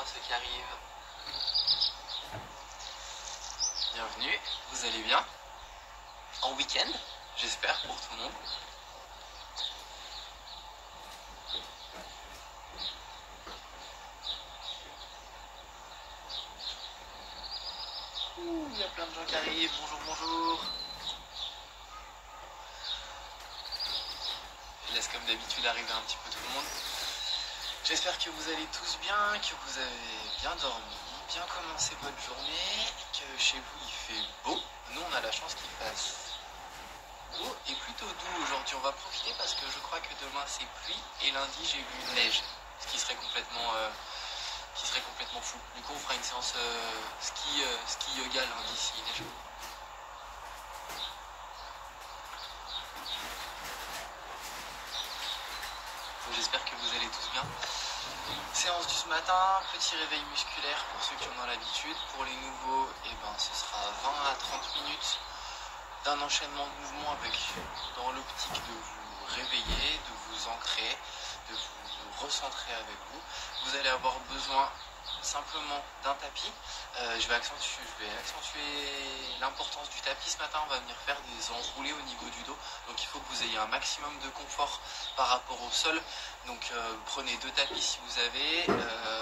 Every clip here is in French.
à ceux qui arrivent. Bienvenue, vous allez bien? En week-end, j'espère, pour tout le monde. Il y a plein de gens qui arrivent. Bonjour, bonjour. Je laisse comme d'habitude arriver un petit peu tout le monde. J'espère que vous allez tous bien, que vous avez bien dormi, bien commencé votre journée, que chez vous il fait beau. Nous on a la chance qu'il fasse beau et plutôt doux aujourd'hui. On va profiter parce que je crois que demain c'est pluie et lundi j'ai vu une neige, ce qui serait complètement fou. Du coup on fera une séance ski yoga lundi s'il neige. J'espère que vous allez tous bien. Séance du ce matin, petit réveil musculaire pour ceux qui en ont l'habitude. Pour les nouveaux, ce sera 20 à 30 minutes d'un enchaînement de mouvements avec, dans l'optique de vous réveiller, de vous ancrer, de vous recentrer avec vous. Vous allez avoir besoin simplement d'un tapis. Je vais accentuer l'importance du tapis ce matin. On va venir faire des enroulés au niveau du dos. Donc il faut que vous ayez un maximum de confort par rapport au sol. Donc prenez 2 tapis si vous avez.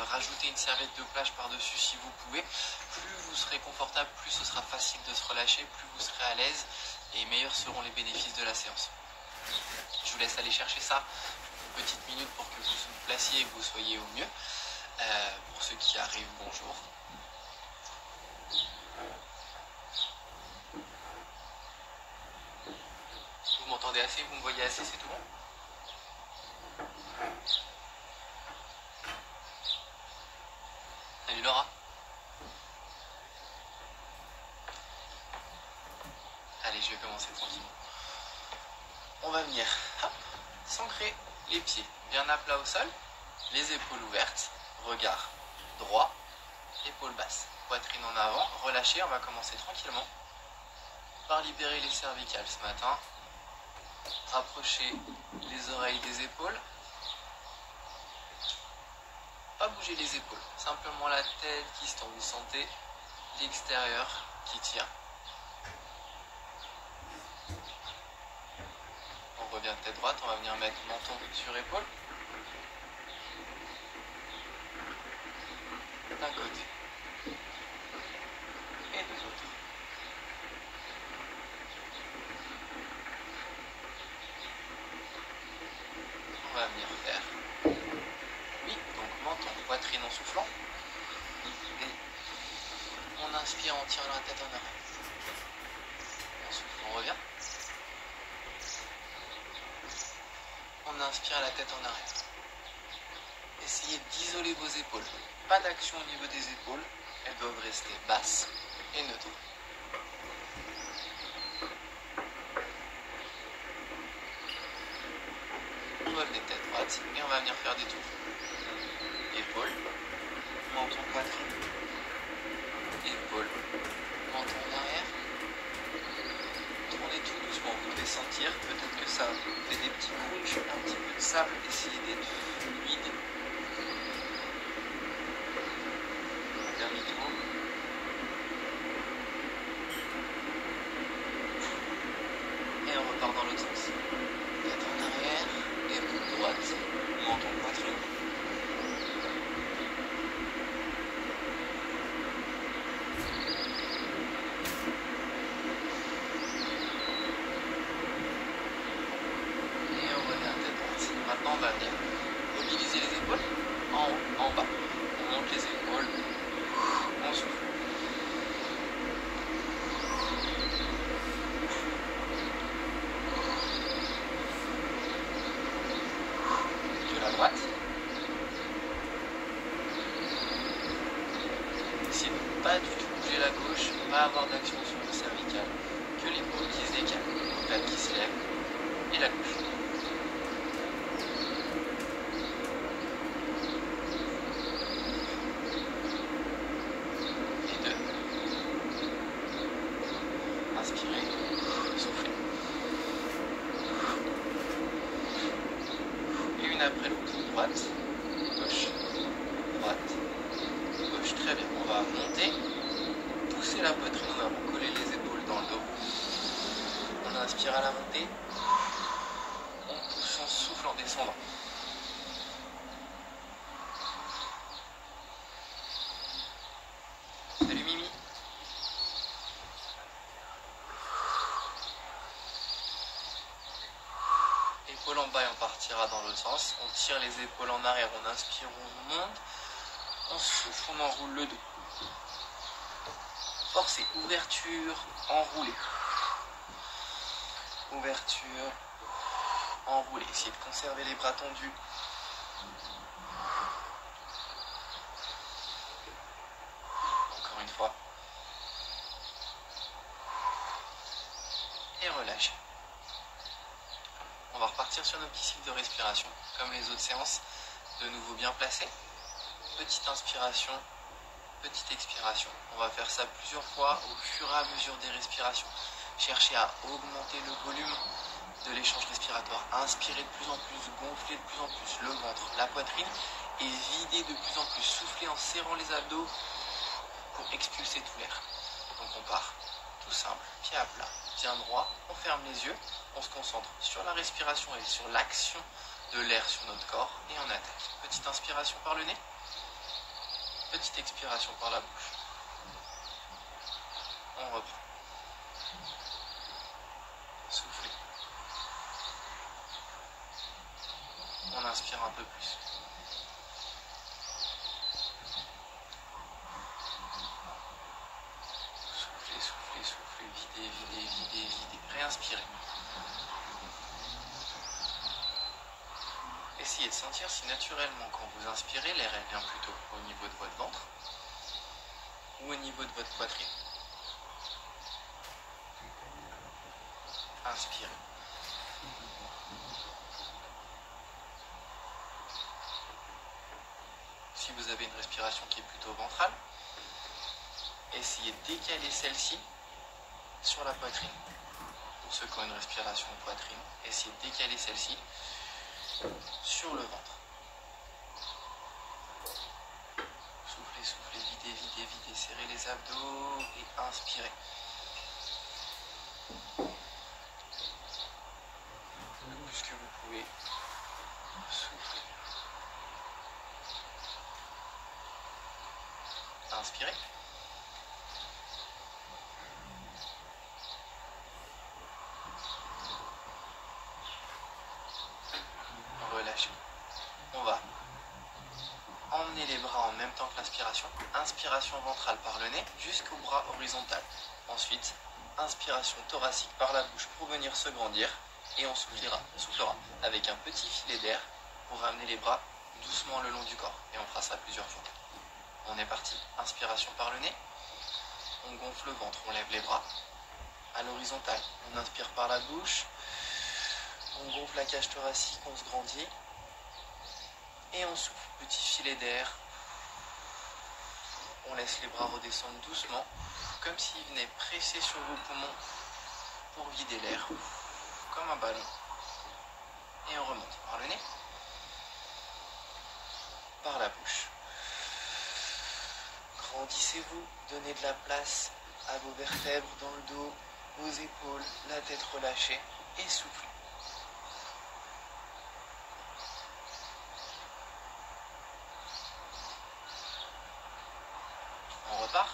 Rajoutez une serviette de plage par-dessus si vous pouvez. Plus vous serez confortable, plus ce sera facile de se relâcher, plus vous serez à l'aise et meilleurs seront les bénéfices de la séance. Je vous laisse aller chercher ça une petite minute pour que vous vous placiez et que vous soyez au mieux. Pour ceux qui arrivent, bonjour. Vous m'entendez assez, vous me voyez assez, c'est tout bon? Salut Laura. Allez, je vais commencer tranquillement. On va venir s'ancrer les pieds bien à plat au sol, les épaules ouvertes, regard droit, épaules basses, poitrine en avant, relâchez. On va commencer tranquillement par libérer les cervicales ce matin. Rapprochez les oreilles des épaules. Pas bouger les épaules, simplement la tête qui se tend. Vous sentez l'extérieur qui tire. On revient tête droite, on va venir mettre menton sur épaule. D'un côté et de l'autre. On va venir faire donc menton, poitrine en soufflant. Et on inspire, on tire la tête en arrière. On souffle, on revient. On inspire la tête en arrière. Essayez d'isoler vos épaules. Pas d'action au niveau des épaules. Elles doivent rester basses et neutres. On va les têtes droites et on va venir faire des tours. Épaules, menton, poitrine. Épaules, menton en arrière. Tournez tout doucement. Vous devez sentir peut-être que ça fait des petits crunchs, un petit peu de sable. Essayez d'être fluide. Dernier tour. Et on repart dans l'autre sens. Tête en arrière, épaule droite, menton, poitrine. Et on revient tête droite. Maintenant on va venir mobiliser les épaules en haut, en bas. On monte les épaules. On souffle. De la droite. Essayez de ne pas du tout bouger la gauche, pas avoir d'action sur le cervical. Que l'épaule qui se décale, l'occiput qui se lève et la gauche. Inspirez, soufflez. Et une après l'autre. Droite, gauche, droite, descendant. Salut Mimi. Épaule en bas et on partira dans l'autre sens. On tire les épaules en arrière, on inspire, on monte. On souffle, on enroule le dos. Forcez, ouverture, enroulé. Ouverture, enroulé. Essayez de conserver les bras tendus. Encore une fois. Et relâchez. On va repartir sur nos petits cycles de respiration, comme les autres séances. De nouveau bien placés. Petite inspiration, petite expiration. On va faire ça plusieurs fois au fur et à mesure des respirations. Cherchez à augmenter le volume de l'échange respiratoire. Inspirez de plus en plus, gonflez de plus en plus le ventre, la poitrine et videz de plus en plus. Soufflez en serrant les abdos pour expulser tout l'air. Donc on part tout simple, pied à plat, bien droit. On ferme les yeux, on se concentre sur la respiration et sur l'action de l'air sur notre corps et on attaque. Petite inspiration par le nez. Petite expiration par la bouche. On reprend. Soufflez. On inspire un peu plus. Soufflez, soufflez, soufflez. Videz, videz, videz, videz. Réinspirez. Essayez de sentir si naturellement, quand vous inspirez, l'air vient plutôt au niveau de votre ventre ou au niveau de votre poitrine. Inspirez. Si vous avez une respiration qui est plutôt ventrale, essayez de décaler celle-ci sur la poitrine. Pour ceux qui ont une respiration de poitrine, essayez de décaler celle-ci sur le ventre. Soufflez, soufflez, videz, videz, videz, serrez les abdos et inspirez. Le plus que vous pouvez, soufflez. Inspirez. Relâchez. On va emmener les bras en même temps que l'inspiration. Inspiration ventrale par le nez jusqu'au bras horizontal. Ensuite, inspiration thoracique par la bouche pour venir se grandir. Et on soufflera avec un petit filet d'air pour ramener les bras doucement le long du corps. Et on fera ça plusieurs fois. On est parti. Inspiration par le nez. On gonfle le ventre, on lève les bras. À l'horizontale, on inspire par la bouche. On gonfle la cage thoracique, on se grandit. Et on souffle. Petit filet d'air. On laisse les bras redescendre doucement, comme s'ils venaient presser sur vos poumons pour vider l'air, comme un ballon. Et on remonte par le nez, par la bouche. Grandissez-vous, donnez de la place à vos vertèbres dans le dos, vos épaules, la tête relâchée et soufflez. On repart.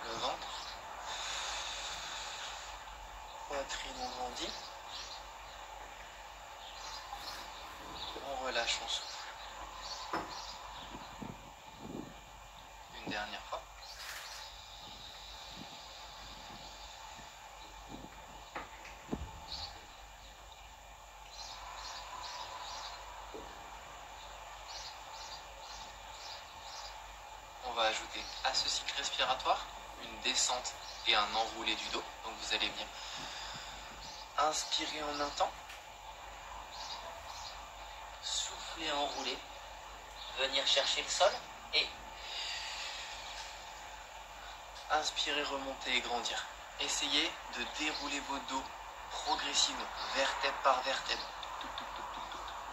Le ventre. Poitrine, on grandit. On relâche, on souffle. Une dernière fois. On va ajouter à ce cycle respiratoire une descente et un enroulé du dos. Donc vous allez bien inspirer en un temps, souffler, enrouler, venir chercher le sol et inspirer, remonter et grandir. Essayez de dérouler vos dos progressivement, vertèbre par vertèbre.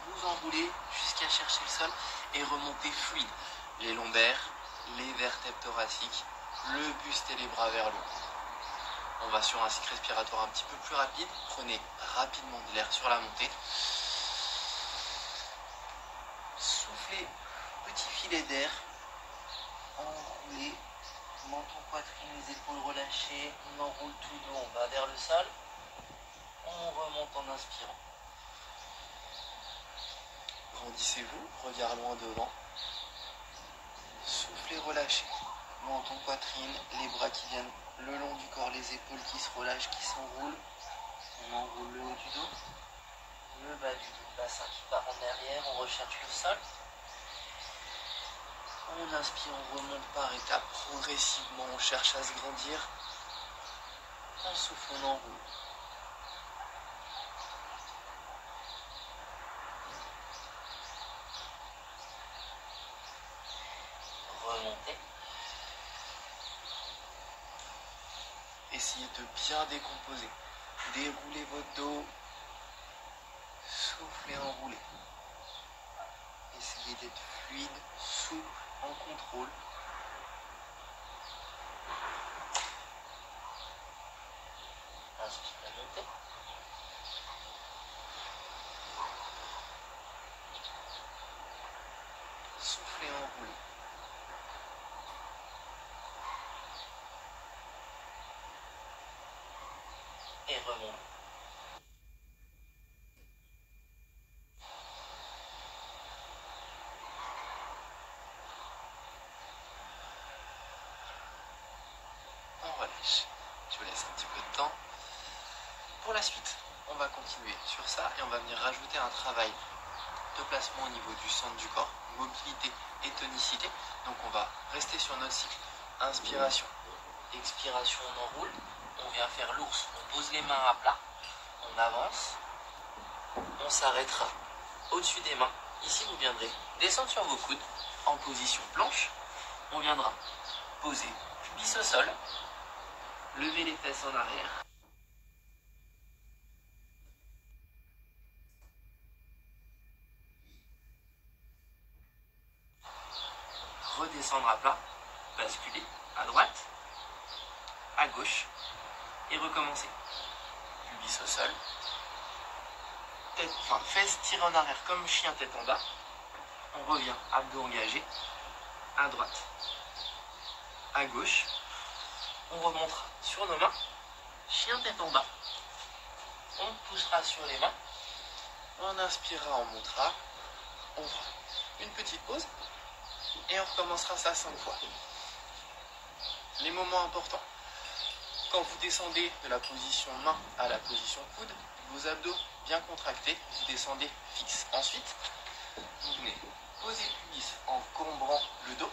Vous enroulez jusqu'à chercher le sol et remontez fluide. Les lombaires, les vertèbres thoraciques, le buste et les bras vers le haut. On va sur un cycle respiratoire un petit peu plus rapide. Prenez rapidement de l'air sur la montée. Soufflez, petit filet d'air. Enroulez, menton, poitrine, les épaules relâchées. On enroule tout le dos, on va vers le sol. On remonte en inspirant. Grandissez-vous, regard loin devant. Soufflez, relâchez. Menton, poitrine, les bras qui viennent le long du corps, les épaules qui se relâchent, qui s'enroulent. On enroule le haut du dos. Le bas du bassin qui part en arrière, on recherche le sol. On inspire, on remonte par étapes. Progressivement, on cherche à se grandir. On souffle, on enroule. Remontez. Essayez de bien décomposer. Déroulez votre dos. Soufflez, enroulez. Essayez d'être fluide, souple, en contrôle. Inspirez, montez. Soufflez, enroulez. Et remontez. On relâche. Je vous laisse un petit peu de temps. Pour la suite, on va continuer sur ça et on va venir rajouter un travail de placement au niveau du centre du corps, mobilité et tonicité. Donc on va rester sur notre cycle. Inspiration, expiration, on enroule. On vient faire l'ours, on pose les mains à plat, on avance, on s'arrêtera au-dessus des mains. Ici, vous viendrez descendre sur vos coudes en position planche. On viendra poser pubis au sol, lever les fesses en arrière. Redescendre à plat, basculer à droite, à gauche et recommencer. Pubis au sol. Tête, fesses tirées en arrière comme chien tête en bas. On revient, abdos engagés, à droite, à gauche. On remontera sur nos mains, chien tête en bas. On poussera sur les mains. On inspirera, on montera. On fera une petite pause et on recommencera ça 5 fois. Les moments importants. Quand vous descendez de la position main à la position coude, vos abdos bien contractés, vous descendez fixe. Ensuite, vous venez poser le pubis en cambrant le dos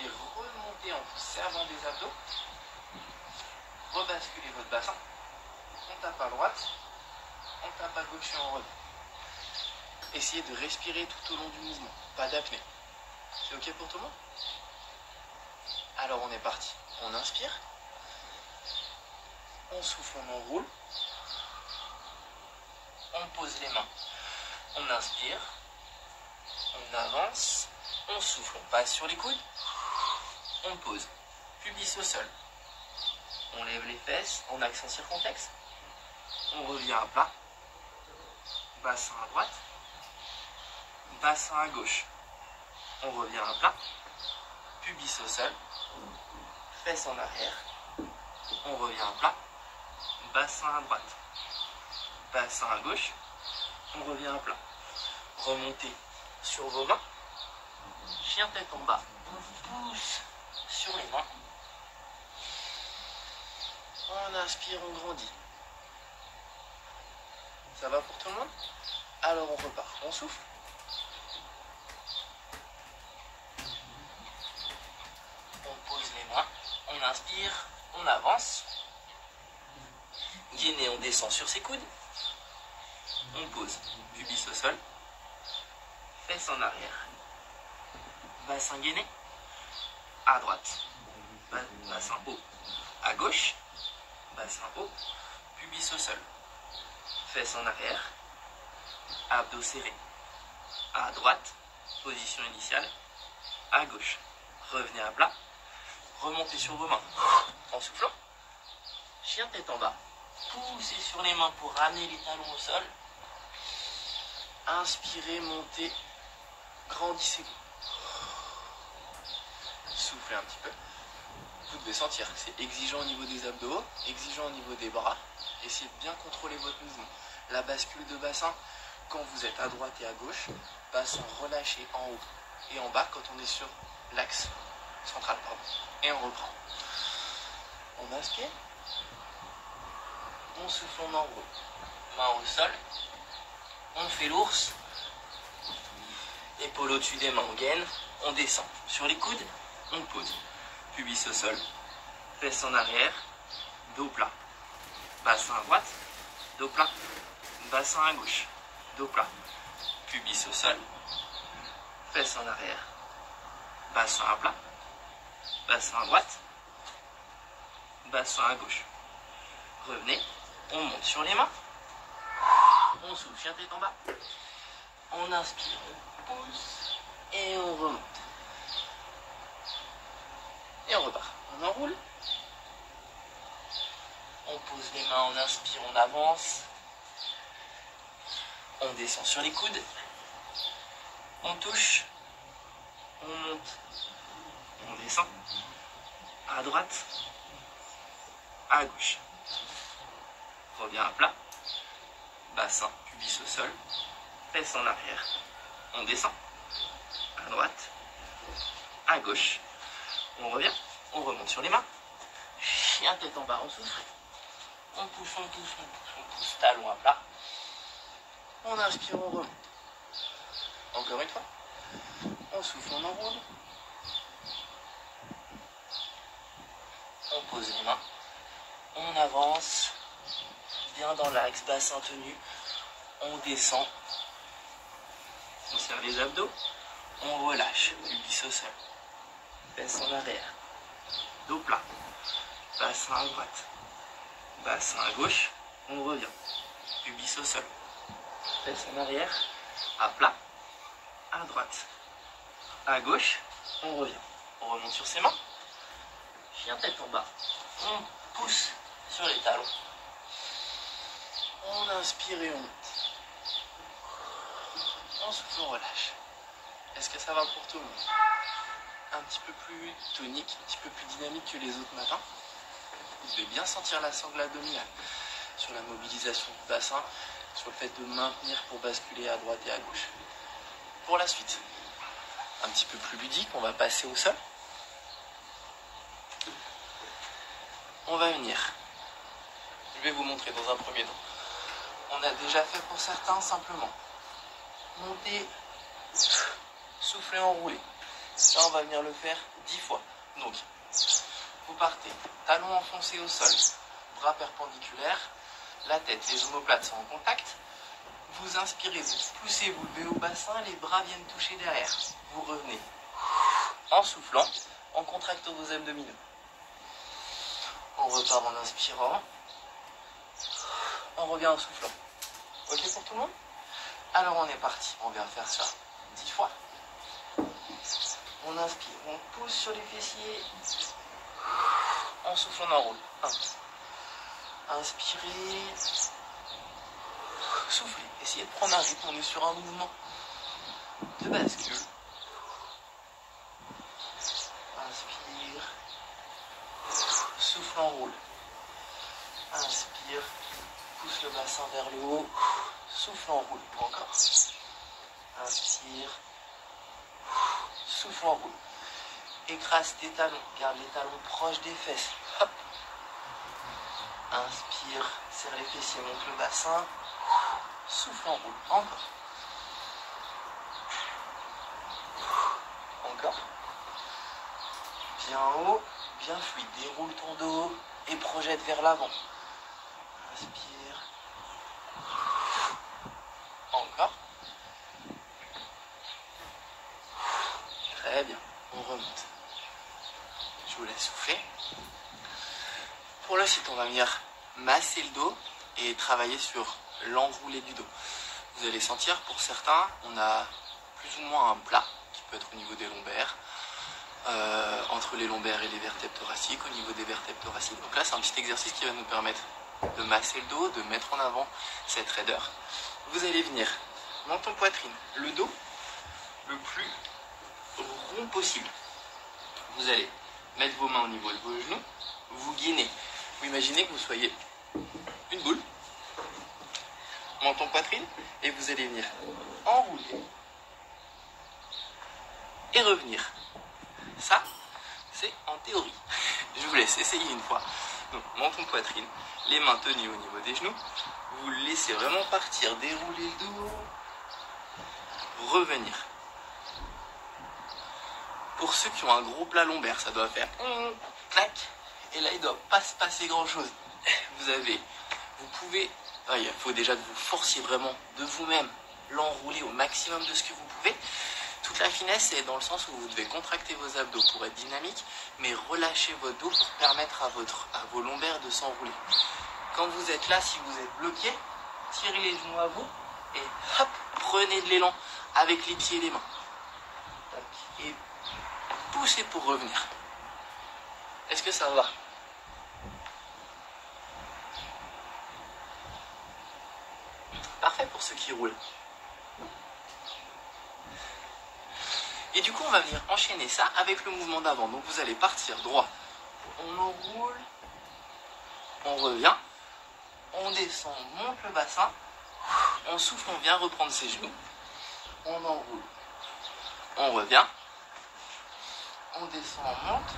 et remonter en vous servant des abdos. Rebasculez votre bassin. On tape à droite, on tape à gauche et on revient. Essayez de respirer tout au long du mouvement, pas d'apnée. C'est ok pour tout le monde? Alors on est parti. On inspire. On souffle, on enroule. On pose les mains. On inspire. On avance. On souffle, on passe sur les coudes. On pose. Pubis au sol. On lève les fesses en accent circonflexe. On revient à plat. Bassin à droite. Bassin à gauche. On revient à plat. Pubis au sol. Fesses en arrière. On revient à plat. Bassin à droite. Bassin à gauche. On revient à plat. Remontez sur vos mains. Chien tête en bas. On pousse sur les mains. On inspire, on grandit. Ça va pour tout le monde? Alors on repart. On souffle. On pose les mains. On inspire. On avance. Gainé, on descend sur ses coudes. On pose. Pubis au sol. Fesses en arrière. Bassin gainé. À droite. Bassin haut. À gauche. Bassin haut. Pubis au sol. Fesses en arrière. Abdos serrés. À droite. Position initiale. À gauche. Revenez à plat. Remontez sur vos mains. En soufflant. chien tête en bas. Poussez sur les mains pour ramener les talons au sol. Inspirez, montez, grandissez-vous. Soufflez un petit peu. Vous devez sentir que c'est exigeant au niveau des abdos, exigeant au niveau des bras. Essayez de bien contrôler votre mouvement. La bascule de bassin, quand vous êtes à droite et à gauche, bassin relâché en haut et en bas quand on est sur l'axe central. Et on reprend. On inspire. On souffle, on enroule. Main au sol. On fait l'ours. Épaule au-dessus des mains en gaine. On descend. Sur les coudes, on pose. Pubis au sol. Fesses en arrière. Dos plat. Bassin à droite. Dos plat. Bassin à gauche. Dos plat. Pubis au sol. Fesses en arrière. Bassin à plat. Bassin à droite. Bassin à gauche. Revenez. On monte sur les mains. On souffle, chien tête en bas. On inspire, on pousse et on remonte. Et on repart. On enroule. On pose les mains, on inspire, on avance. On descend sur les coudes. On touche. On monte. On descend. À droite. À gauche. Revient à plat. Bassin, pubis au sol. Fesses en arrière. On descend. À droite. À gauche. On revient. On remonte sur les mains. Chien tête en bas, on souffle. On pousse, on pousse, on pousse, on pousse. Talon à plat. On inspire, on remonte. Encore une fois. On souffle, on enroule. On pose les mains. On avance. Bien dans l'axe, bassin tenu. On descend. On serre les abdos. On relâche. Pubis au sol. Fesses en arrière. Dos plat. Bassin à droite. Bassin à gauche. On revient. Pubis au sol. Fesses en arrière. À plat. À droite. À gauche. On revient. On remonte sur ses mains. Chien tête en bas. On pousse sur les talons. On inspire et on monte. On souffle, on relâche. Est-ce que ça va pour tout le monde? Un petit peu plus tonique, un petit peu plus dynamique que les autres matins. Vous devez bien sentir la sangle abdominale sur la mobilisation du bassin, sur le fait de maintenir pour basculer à droite et à gauche. Pour la suite, un petit peu plus ludique, on va passer au sol. On va venir. Je vais vous montrer dans un premier temps. On a déjà fait pour certains simplement monter, souffler, enrouler. Ça, on va venir le faire 10 fois. Donc, vous partez, talons enfoncés au sol, bras perpendiculaires, la tête, les omoplates sont en contact. Vous inspirez, vous poussez, vous levez au bassin, les bras viennent toucher derrière. Vous revenez en soufflant, en contractant vos abdominaux. On repart en inspirant. On revient en soufflant. Ok pour tout le monde? Alors on est parti. On vient faire ça 10 fois. On inspire, on pousse sur les fessiers. On souffle, on enroule. 1. Inspirez. Soufflez. Essayez de prendre un rythme. On est sur un mouvement de bascule. Inspire. Souffle, enroule. Inspire. Pousse le bassin vers le haut. Souffle, enroule. Encore. Inspire. Souffle, enroule. Écrase tes talons. Garde les talons proches des fesses. Hop. Inspire. Serre les fessiers. Monte le bassin. Souffle, enroule. Encore. Encore. Bien haut. Bien fluide. Déroule ton dos et projette vers l'avant. Inspire. Encore. Très bien. On remonte. Je vous laisse souffler. Pour le site, on va venir masser le dos et travailler sur l'enroulé du dos. Vous allez sentir, pour certains, on a plus ou moins un plat qui peut être au niveau des lombaires. entre les lombaires et les vertèbres thoraciques, au niveau des vertèbres thoraciques. Donc là, c'est un petit exercice qui va nous permettre de masser le dos, de mettre en avant cette raideur. Vous allez venir menton poitrine, le dos le plus rond possible. Vous allez mettre vos mains au niveau de vos genoux, vous gainez. Vous imaginez que vous soyez une boule, menton poitrine, et vous allez venir enrouler et revenir. Ça, c'est en théorie. Je vous laisse essayer une fois. Donc, menton poitrine, les mains tenues au niveau des genoux. Vous laissez vraiment partir, dérouler le dos, revenir. Pour ceux qui ont un gros plat lombaire, ça doit faire clac. Et là, il ne doit pas se passer grand chose. Vous pouvez, il faut déjà que vous forciez vraiment de vous-même l'enrouler au maximum de ce que vous pouvez. Toute la finesse, c'est dans le sens où vous devez contracter vos abdos pour être dynamique, mais relâcher votre dos pour permettre à vos lombaires de s'enrouler. Quand vous êtes là, si vous êtes bloqué, tirez les genoux à vous et hop, prenez de l'élan avec les pieds et les mains. Et poussez pour revenir. Est-ce que ça va? Parfait pour ceux qui roulent. Et du coup, on va venir enchaîner ça avec le mouvement d'avant. Donc vous allez partir droit. On enroule, on revient, on descend, on monte le bassin, on souffle, on vient reprendre ses genoux, on enroule, on revient, on descend, on monte,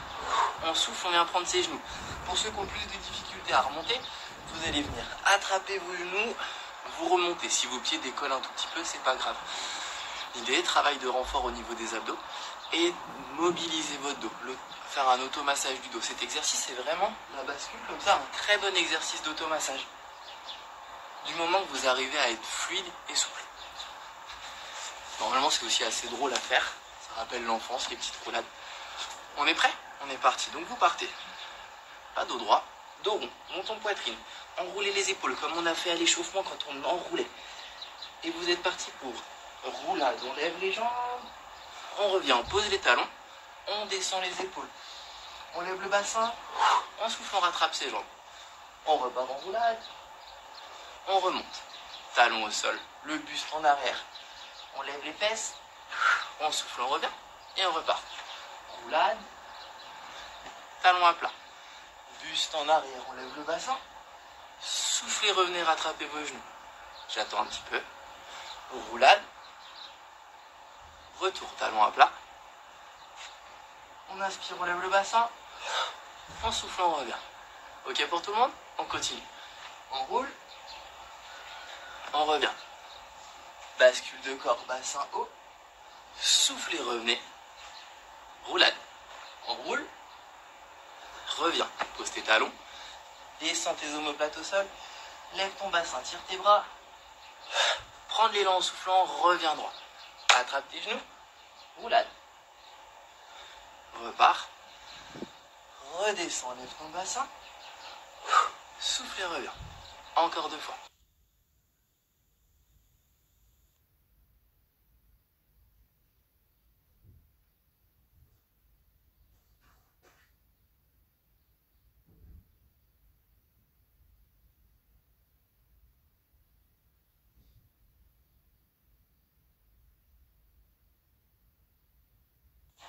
on souffle, on vient prendre ses genoux. Pour ceux qui ont plus de difficultés à remonter, vous allez venir attraper vos genoux, vous remontez. Si vos pieds décollent un tout petit peu, c'est pas grave. L'idée, travail de renfort au niveau des abdos et mobiliser votre dos, faire un automassage du dos. Cet exercice, c'est vraiment la bascule comme ça, un très bon exercice d'automassage. Du moment que vous arrivez à être fluide et souple. Normalement, c'est aussi assez drôle à faire. Ça rappelle l'enfance, les petites roulades. On est prêt? On est parti. Donc vous partez. Pas dos droit, dos rond, menton poitrine. Enroulez les épaules comme on a fait à l'échauffement quand on enroulait. Et vous êtes parti pour roulade. On lève les jambes, on revient, on pose les talons, on descend les épaules. On lève le bassin, on souffle, on rattrape ses jambes. On repart en roulade, on remonte. Talons au sol, le buste en arrière. On lève les fesses, on souffle, on revient et on repart. Roulade, talons à plat. Buste en arrière, on lève le bassin. Soufflez, revenez rattraper vos genoux. J'attends un petit peu. Roulade. Retour, talons à plat. On inspire, on lève le bassin. On souffle, on revient. Ok pour tout le monde? On continue. On roule. On revient. Bascule de corps, bassin haut. Soufflez, revenez. Roulade. On roule. Reviens. Pose tes talons. Descends tes omoplates au sol. Lève ton bassin, tire tes bras. Prends de l'élan en soufflant, reviens droit. Attrape tes genoux. Roulade. Repars. Redescends, lève ton bassin. Souffle et reviens. Encore 2 fois.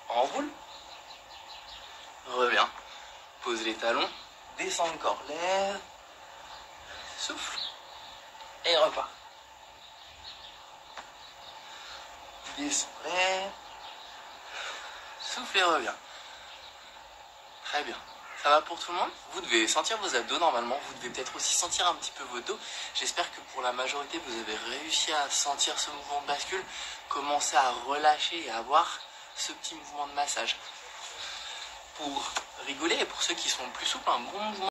Enroule. Reviens. Pose les talons. Descends le corps. Lève. Souffle. Et repars. Descends. Lève. Souffle et reviens. Très bien. Ça va pour tout le monde? Vous devez sentir vos abdos normalement. Vous devez peut-être aussi sentir un petit peu vos dos. J'espère que pour la majorité, vous avez réussi à sentir ce mouvement de bascule. Commencez à relâcher et à avoir ce petit mouvement de massage. Pour rigoler et pour ceux qui sont plus souples, un bon mouvement